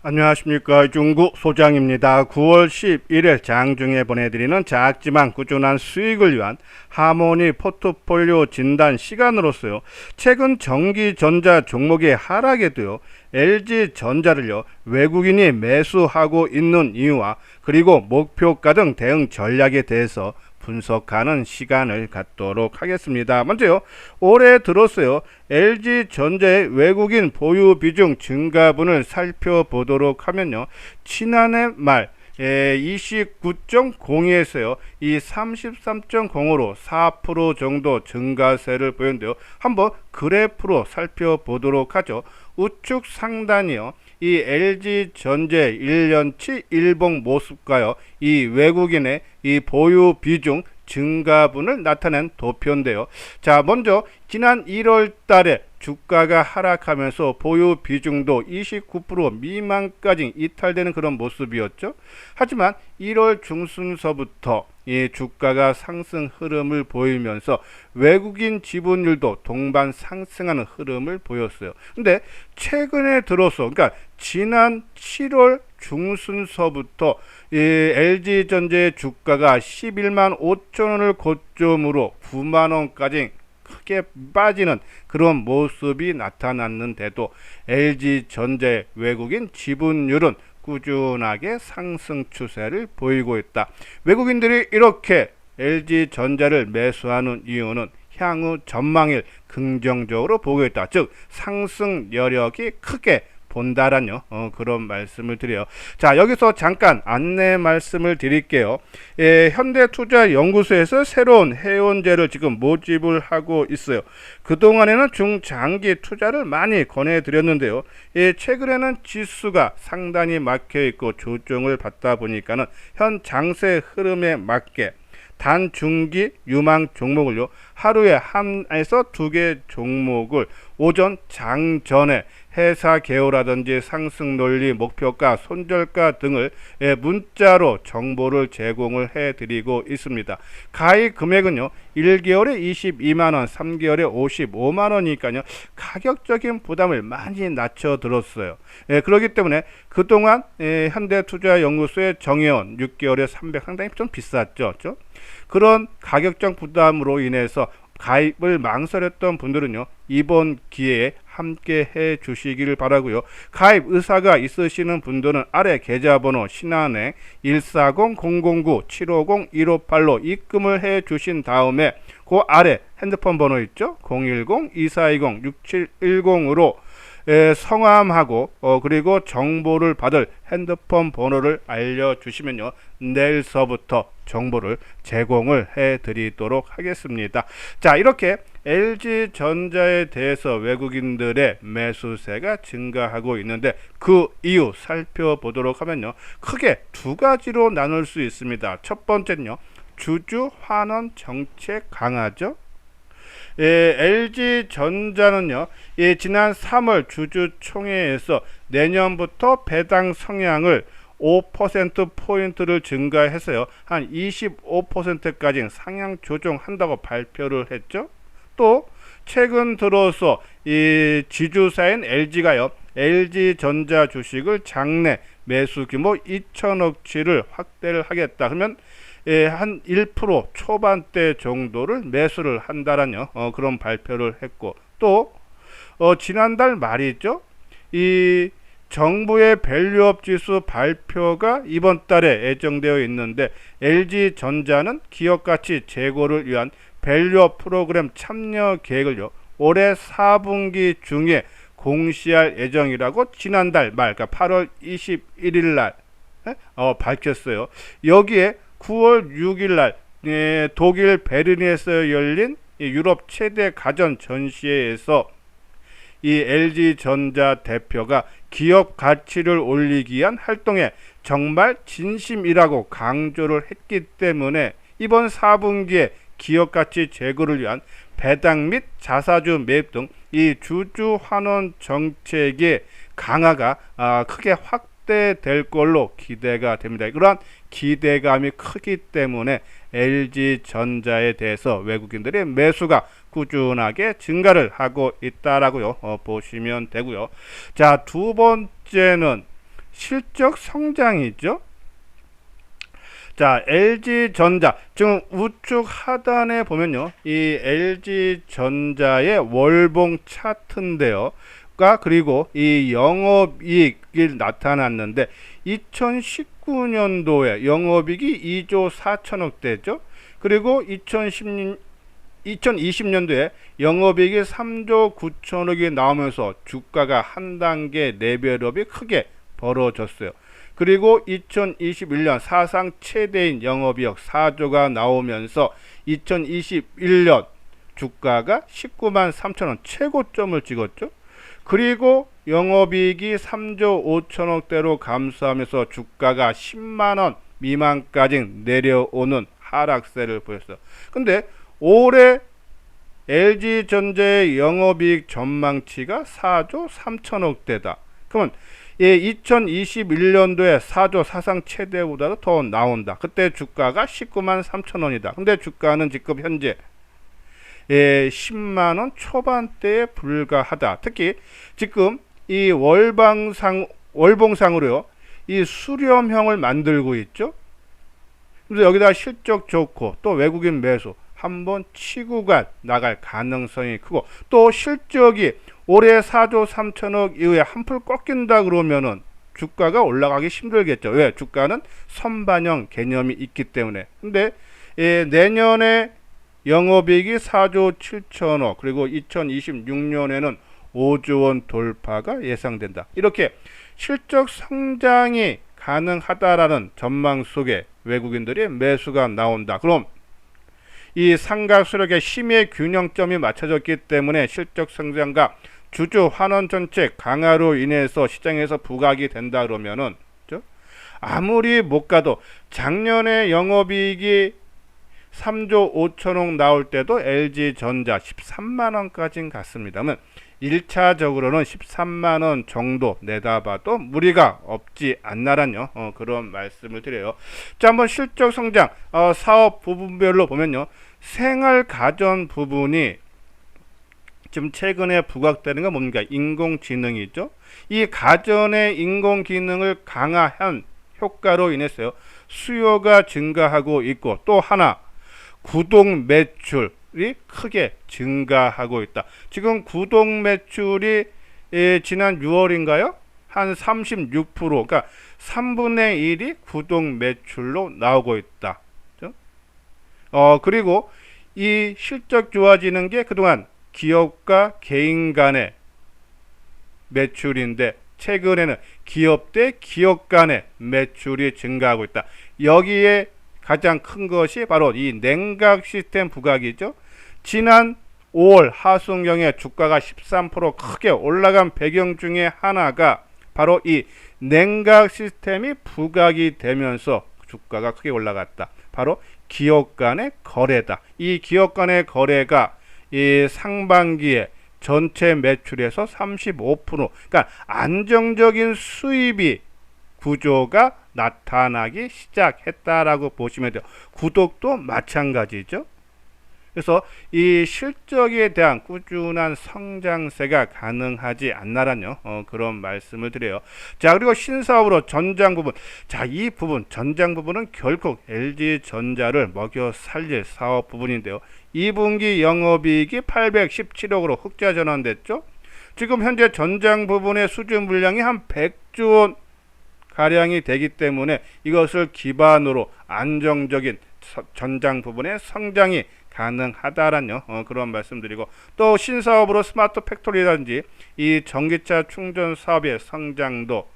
안녕하십니까. 중구 소장입니다. 9월 11일 장중에 보내드리는 작지만 꾸준한 수익을 위한 하모니 포트폴리오 진단 시간으로서요. 최근 전기전자 종목의 하락에도요. LG전자를요. 외국인이 매수하고 있는 이유와 그리고 목표가 등 대응 전략에 대해서 분석하는 시간을 갖도록 하겠습니다. 먼저요, 올해 들어서요, LG전자의 외국인 보유 비중 증가분을 살펴보도록 하면요, 지난해 말 29.02에서요, 이 33.0으로 4% 정도 증가세를 보였는데요. 한번 그래프로 살펴보도록 하죠. 우측 상단이요. 이 LG전자의 1년치 일봉 모습과요. 이 외국인의 이 보유 비중 증가분을 나타낸 도표인데요. 자, 먼저 지난 1월 달에 주가가 하락하면서 보유 비중도 29% 미만까지 이탈되는 그런 모습이었죠. 하지만 1월 중순서부터 이 주가가 상승 흐름을 보이면서 외국인 지분율도 동반 상승하는 흐름을 보였어요. 근데 최근에 들어서, 그러니까 지난 7월 중순서부터 이 LG전자의 주가가 11만 5천 원을 고점으로 9만 원까지 크게 빠지는 그런 모습이 나타났는데도 LG전자의 외국인 지분율은 꾸준하게 상승 추세를 보이고 있다. 외국인들이 이렇게 LG전자를 매수하는 이유는 향후 전망을 긍정적으로 보고 있다. 즉 상승 여력이 크게 본다라뇨. 그런 말씀을 드려요. 자, 여기서 잠깐 안내 말씀을 드릴게요. 현대투자연구소에서 새로운 회원제를 지금 모집을 하고 있어요. 그동안에는 중장기 투자를 많이 권해드렸는데요. 최근에는 지수가 상단히 막혀있고 조정을 받다 보니까는 현 장세 흐름에 맞게 단중기 유망 종목을요, 하루에 한에서 2개 종목을 오전 장전에 회사 개요라든지 상승 논리, 목표가, 손절가 등을 문자로 정보를 제공을 해드리고 있습니다. 가입 금액은요, 1개월에 22만원, 3개월에 55만원이니까요, 가격적인 부담을 많이 낮춰들었어요. 그렇기 때문에 그동안 현대투자연구소의 정회원 6개월에 300, 상당히 좀 비쌌죠. 그런 가격적 부담으로 인해서 가입을 망설였던 분들은요, 이번 기회에 함께 해 주시기를 바라고요. 가입 의사가 있으시는 분들은 아래 계좌번호 신한은행 140-009-750-158로 입금을 해 주신 다음에 그 아래 핸드폰 번호 있죠? 010-2420-6710으로 성함하고 그리고 정보를 받을 핸드폰 번호를 알려주시면요, 내일서부터 정보를 제공을 해드리도록 하겠습니다. 자, 이렇게 LG전자에 대해서 외국인들의 매수세가 증가하고 있는데 그 이유 살펴보도록 하면요, 크게 두 가지로 나눌 수 있습니다. 첫 번째는요, 주주 환원 정책 강화죠. LG전자는요, 지난 3월 주주총회에서 내년부터 배당 성향을 5%포인트를 증가해서요, 한 25%까지 상향 조정한다고 발표를 했죠. 또 최근 들어서 이 지주사인 LG가요, LG전자 주식을 장내 매수 규모 2천억치를 확대를 하겠다. 그러면 한 1% 초반대 정도를 매수를 한다라는 그런 발표를 했고, 또 지난달 말이죠, 이 정부의 밸류업 지수 발표가 이번 달에 예정되어 있는데 LG전자는 기업가치 제고를 위한 밸류업 프로그램 참여 계획을요, 올해 4분기 중에 공시할 예정이라고 지난달 말, 그러니까 8월 21일 날 밝혔어요. 여기에 9월 6일 날 독일 베르린에서 열린 유럽 최대 가전 전시회에서 이 LG전자 대표가 기업 가치를 올리기 위한 활동에 정말 진심이라고 강조를 했기 때문에 이번 4분기에 기업 가치 제고를 위한 배당 및 자사주 매입 등 이 주주 환원 정책의 강화가 크게 확대될 걸로 기대가 됩니다. 그러한 기대감이 크기 때문에 LG전자에 대해서 외국인들의 매수가 꾸준하게 증가를 하고 있다라고요, 보시면 되고요. 자, 두 번째는 실적 성장이죠. 자, LG전자 지금 우측 하단에 보면요, 이 LG전자의 월봉 차트인데요. 그리고 이 영업이익이 나타났는데 2019년도에 영업이익이 2조 4천억대죠. 그리고 2020년도에 영업이익이 3조 9천억이 나오면서 주가가 한 단계 레벨업이 크게 벌어졌어요. 그리고 2021년 사상 최대인 영업이익 4조가 나오면서 2021년 주가가 19만 3천원 최고점을 찍었죠. 그리고 영업이익이 3조 5천억대로 감소하면서 주가가 10만원 미만까지 내려오는 하락세를 보였어요. 근데 올해 LG전자의 영업이익 전망치가 4조 3천억대다. 그러면 2021년도에 4조 사상 최대보다도 더 나온다. 그때 주가가 19만 3천원이다. 근데 주가는 지금 현재 10만원 초반대에 불과하다. 특히 지금 이 월봉상으로요, 이 수렴형을 만들고 있죠. 그래서 여기다 실적 좋고 또 외국인 매수 한번 치고 나갈 가능성이 크고, 또 실적이 올해 4조 3천억 이후에 한풀 꺾인다 그러면은 주가가 올라가기 힘들겠죠. 왜? 주가는 선반영 개념이 있기 때문에. 근데 내년에 영업이익이 4조 7천억, 그리고 2026년에는 5조 원 돌파가 예상된다. 이렇게 실적 성장이 가능하다라는 전망 속에 외국인들이 매수가 나온다. 그럼 이 상각수력의 힘의 균형점이 맞춰졌기 때문에 실적 성장과 주주 환원 정책 강화로 인해서 시장에서 부각이 된다 그러면은, 아무리 못 가도 작년에 영업이익이 3조 5천억 나올 때도 LG전자 13만원까지 갔습니다만 1차적으로는 13만원 정도 내다봐도 무리가 없지 않나란요. 그런 말씀을 드려요. 자, 한번 실적 성장 사업 부분별로 보면요, 생활가전 부분이 지금 최근에 부각되는 건 뭡니까? 인공지능이죠. 이 가전의 인공지능을 강화한 효과로 인해서요, 수요가 증가하고 있고, 또 하나 구독 매출이 크게 증가하고 있다. 지금 구독 매출이 지난 6월인가요? 한 36%, 그러니까 3분의 1이 구독 매출로 나오고 있다. 그리고 이 실적 좋아지는 게 그동안 기업과 개인 간의 매출인데, 최근에는 기업 대 기업 간의 매출이 증가하고 있다. 여기에 가장 큰 것이 바로 이 냉각 시스템 부각이죠. 지난 5월 하순경에 주가가 13% 크게 올라간 배경 중에 하나가 바로 이 냉각 시스템이 부각이 되면서 주가가 크게 올라갔다. 바로 기업 간의 거래다. 이 기업 간의 거래가 이 상반기에 전체 매출에서 35%, 그러니까 안정적인 수입이 구조가 나타나기 시작했다라고 보시면 돼요. 구독도 마찬가지죠. 그래서 이 실적에 대한 꾸준한 성장세가 가능하지 않나란요. 그런 말씀을 드려요. 자, 그리고 신사업으로 전장 부분. 자, 이 부분, 전장 부분은 결국 LG전자를 먹여 살릴 사업 부분인데요. 2분기 영업이익이 817억으로 흑자 전환됐죠. 지금 현재 전장 부분의 수주 물량이 한 100조 원 가량이 되기 때문에 이것을 기반으로 안정적인 전장 부분의 성장이 가능하다라는 그런 말씀드리고, 또 신사업으로 스마트 팩토리라든지 이 전기차 충전 사업의 성장도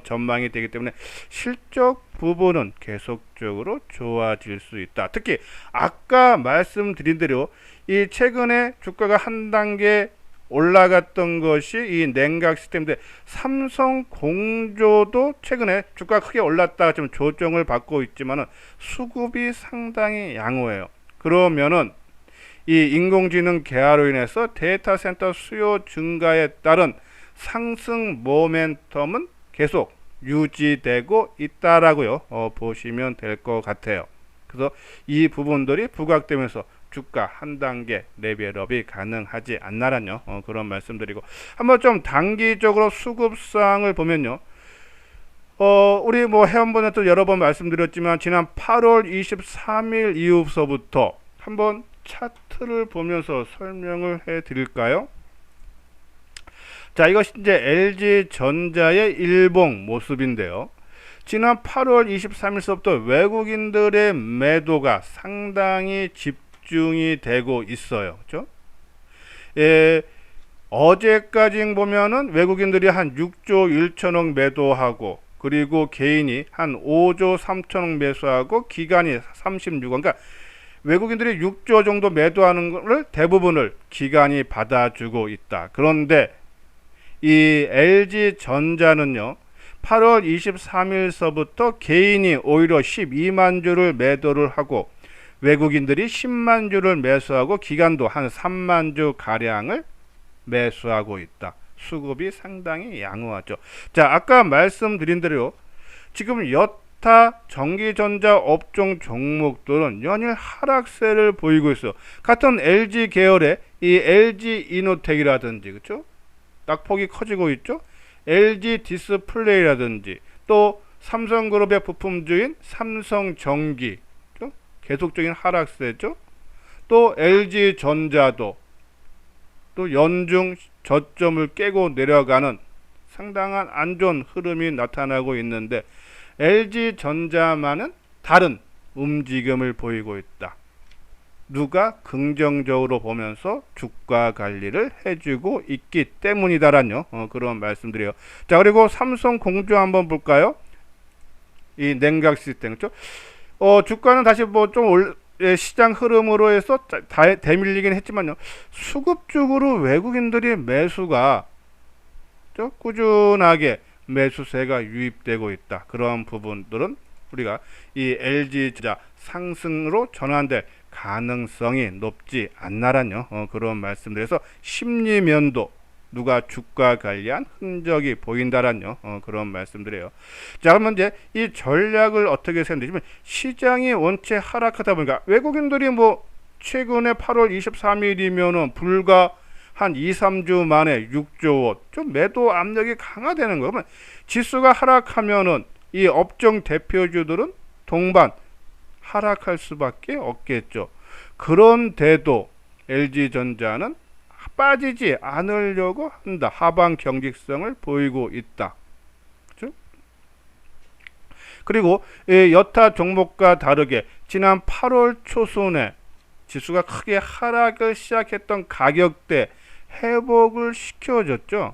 전망이 되기 때문에 실적 부분은 계속적으로 좋아질 수 있다. 특히 아까 말씀드린 대로 이 최근에 주가가 한 단계 올라갔던 것이 이 냉각 시스템인데, 삼성 공조도 최근에 주가가 크게 올랐다가 좀 조정을 받고 있지만은 수급이 상당히 양호해요. 그러면은 이 인공지능 개화로 인해서 데이터 센터 수요 증가에 따른 상승 모멘텀은 계속 유지되고 있다라고요. 보시면 될 것 같아요. 그래서 이 부분들이 부각되면서 주가 한 단계 레벨업이 가능하지 않나란요. 그런 말씀드리고, 한번 좀 단기적으로 수급상을 보면요, 우리 뭐 회원분한테 여러 번 말씀드렸지만 지난 8월 23일 이후서부터 한번 차트를 보면서 설명을 해 드릴까요? 자, 이것이 이제 LG전자의 일봉 모습인데요. 지난 8월 23일서부터 외국인들의 매도가 상당히 집중이 되고 있어요. 그렇죠? 예, 어제까지 보면은 외국인들이 한 6조 1천억 매도하고 그리고 개인이 한 5조 3천억 매수하고 기관이 36억. 그러니까 외국인들이 6조 정도 매도하는 것을 대부분을 기관이 받아주고 있다. 그런데 이 LG전자는요. 8월 23일서부터 개인이 오히려 12만 주를 매도를 하고 외국인들이 10만 주를 매수하고 기관도 한 3만 주 가량을 매수하고 있다. 수급이 상당히 양호하죠. 자, 아까 말씀드린 대로 지금 여타 전기전자 업종 종목들은 연일 하락세를 보이고 있어요. 같은 LG 계열의 이 LG 이노텍이라든지 그렇죠? 낙폭이 커지고 있죠. LG 디스플레이라든지 또 삼성그룹의 부품주인 삼성전기 계속적인 하락세죠. 또 LG전자도 또 연중 저점을 깨고 내려가는 상당한 안 좋은 흐름이 나타나고 있는데 LG전자만은 다른 움직임을 보이고 있다. 누가 긍정적으로 보면서 주가 관리를 해주고 있기 때문이다라는 그런 말씀드려요. 자, 그리고 삼성 공조 한번 볼까요? 이 냉각 시스템 그렇죠? 주가는 다시 뭐 좀 시장 흐름으로 해서 대밀리긴 했지만요. 수급적으로 외국인들이 매수가 꾸준하게 매수세가 유입되고 있다. 그런 부분들은 우리가 이 LG전자 상승으로 전환될 가능성이 높지 않나라는 그런 말씀드려서 심리면도 누가 주가 관리한 흔적이 보인다라는 그런 말씀드려요. 자, 그러면 이제 이 전략을 어떻게 세우냐면 시장이 원체 하락하다 보니까 외국인들이 뭐 최근에 8월 23일이면은 불과 한 2, 3주 만에 6조 원 좀 매도 압력이 강화되는 거예요. 그러면 지수가 하락하면은 이 업종 대표주들은 동반 하락할 수밖에 없겠죠. 그런데도 LG전자는 빠지지 않으려고 한다. 하방 경직성을 보이고 있다. 그렇죠? 그리고 여타 종목과 다르게 지난 8월 초순에 지수가 크게 하락을 시작했던 가격대 회복을 시켜줬죠.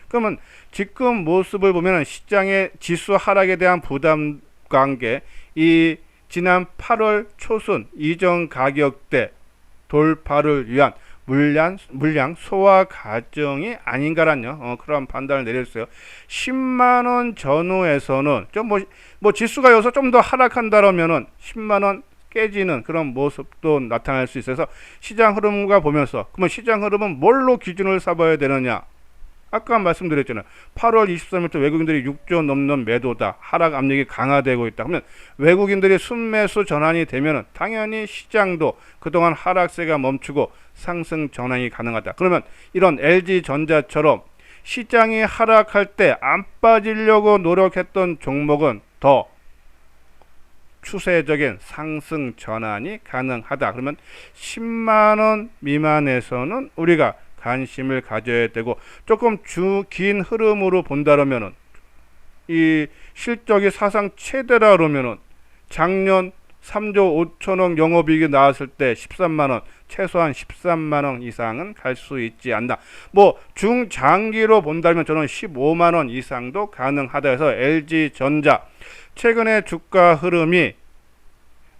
그러면 지금 모습을 보면 시장의 지수 하락에 대한 부담 관계 이 지난 8월 초순 이전 가격대 돌파를 위한 물량 소화 과정이 아닌가라는 그런 판단을 내렸어요. 10만원 전후에서는 좀 뭐 지수가 여기서 좀 더 하락한다라면은 10만원 깨지는 그런 모습도 나타날 수 있어서 시장 흐름과 보면서 그러면 시장 흐름은 뭘로 기준을 삼아야 되느냐? 아까 말씀드렸잖아요. 8월 23일부터 외국인들이 6조 넘는 매도다. 하락 압력이 강화되고 있다. 그러면 외국인들이 순매수 전환이 되면 당연히 시장도 그동안 하락세가 멈추고 상승 전환이 가능하다. 그러면 이런 LG전자처럼 시장이 하락할 때 안 빠지려고 노력했던 종목은 더 추세적인 상승 전환이 가능하다. 그러면 10만원 미만에서는 우리가 관심을 가져야 되고 조금 긴 흐름으로 본다면은 이 실적이 사상 최대라 그러면은 작년 3조 5천억 영업이익이 나왔을 때 13만원 최소한 13만원 이상은 갈 수 있지 않나. 뭐 중장기로 본다면 저는 15만원 이상도 가능하다 해서 LG전자 최근에 주가 흐름이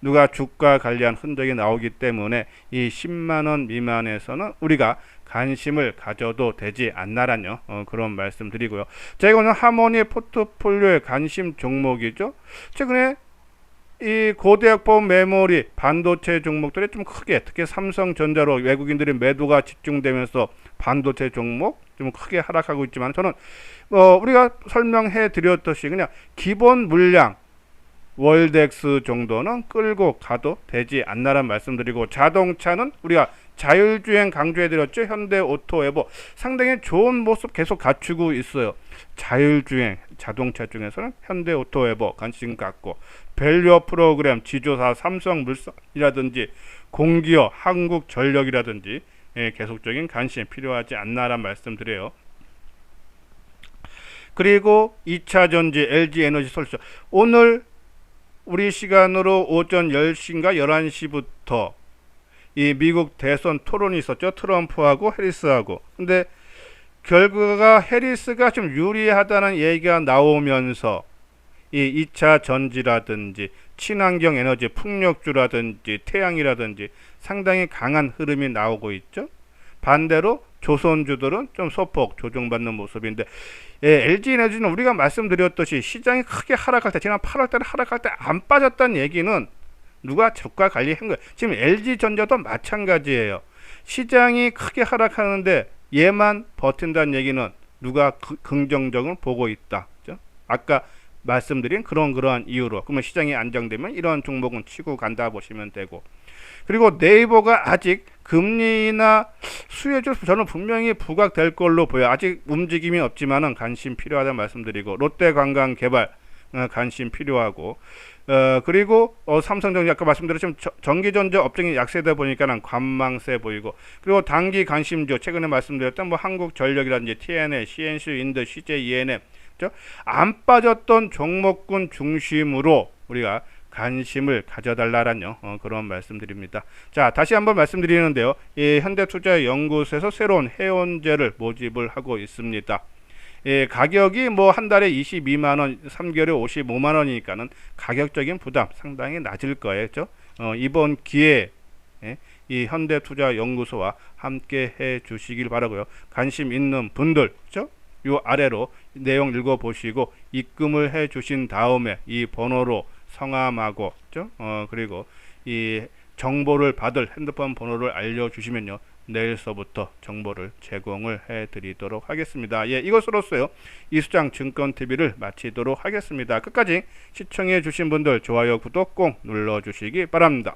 누가 주가 관리한 흔적이 나오기 때문에 이 10만원 미만에서는 우리가 관심을 가져도 되지 않나라는 그런 말씀 드리고요. 자, 이거는 하모니 포트폴리오의 관심 종목이죠. 최근에 이 고대역법 메모리 반도체 종목들이 좀 크게 특히 삼성전자로 외국인들의 매도가 집중되면서 반도체 종목 좀 크게 하락하고 있지만 저는 우리가 설명해 드렸듯이 그냥 기본 물량 월덱스 정도는 끌고 가도 되지 않나란 말씀드리고 자동차는 우리가 자율주행 강조해 드렸죠. 현대오토에버 상당히 좋은 모습 계속 갖추고 있어요. 자율주행 자동차 중에서는 현대오토에버 관심 갖고, 밸류업 프로그램 지주사 삼성물산이라든지 공기업 한국전력이라든지 계속적인 관심 필요하지 않나라는 말씀드려요. 그리고 2차 전지 LG에너지 솔루션, 오늘 우리 시간으로 오전 10시인가 11시부터 이 미국 대선 토론이 있었죠. 트럼프하고 해리스하고. 근데 결과가 해리스가 좀 유리하다는 얘기가 나오면서 이 2차 전지라든지 친환경 에너지 풍력주라든지 태양이라든지 상당히 강한 흐름이 나오고 있죠. 반대로 조선주들은 좀 소폭 조정받는 모습인데, LG에너지는 우리가 말씀드렸듯이 시장이 크게 하락할 때, 지난 8월달에 하락할 때 안 빠졌다는 얘기는 누가 저가 관리한 거예요. 지금 LG전자도 마찬가지예요. 시장이 크게 하락하는데 얘만 버틴다는 얘기는 누가 긍정적으로 보고 있다. 그죠? 아까 말씀드린 그러한 이유로, 그러면 시장이 안정되면 이런 종목은 치고 간다 보시면 되고, 그리고 네이버가 아직 금리나 수혜주 저는 분명히 부각될 걸로 보여. 아직 움직임이 없지만은 관심 필요하다는 말씀드리고, 롯데관광개발 관심 필요하고, 그리고 삼성전자 아까 말씀드렸지만 전기전자 업종이 약세다 보니까는 관망세 보이고, 그리고 단기 관심주 최근에 말씀드렸던 뭐 한국전력이라든지 TNL, CNC윈드, CJ ENM 안 빠졌던 종목군 중심으로 우리가 관심을 가져달라는 그런 말씀드립니다. 자, 다시 한번 말씀드리는데요. 이 현대투자연구소에서 새로운 회원제를 모집을 하고 있습니다. 가격이 뭐 한 달에 22만원, 3개월에 55만원이니까는 가격적인 부담 상당히 낮을 거예요. 그렇죠? 이번 기회에 이 현대투자연구소와 함께 해 주시길 바라고요. 관심 있는 분들, 그렇죠? 요 아래로 내용 읽어보시고 입금을 해 주신 다음에 이 번호로 성함하고, 그렇죠? 그리고 이 정보를 받을 핸드폰 번호를 알려주시면요, 내일서부터 정보를 제공을 해드리도록 하겠습니다. 이것으로써요 이수장 증권TV를 마치도록 하겠습니다. 끝까지 시청해 주신 분들 좋아요, 구독 꼭 눌러주시기 바랍니다.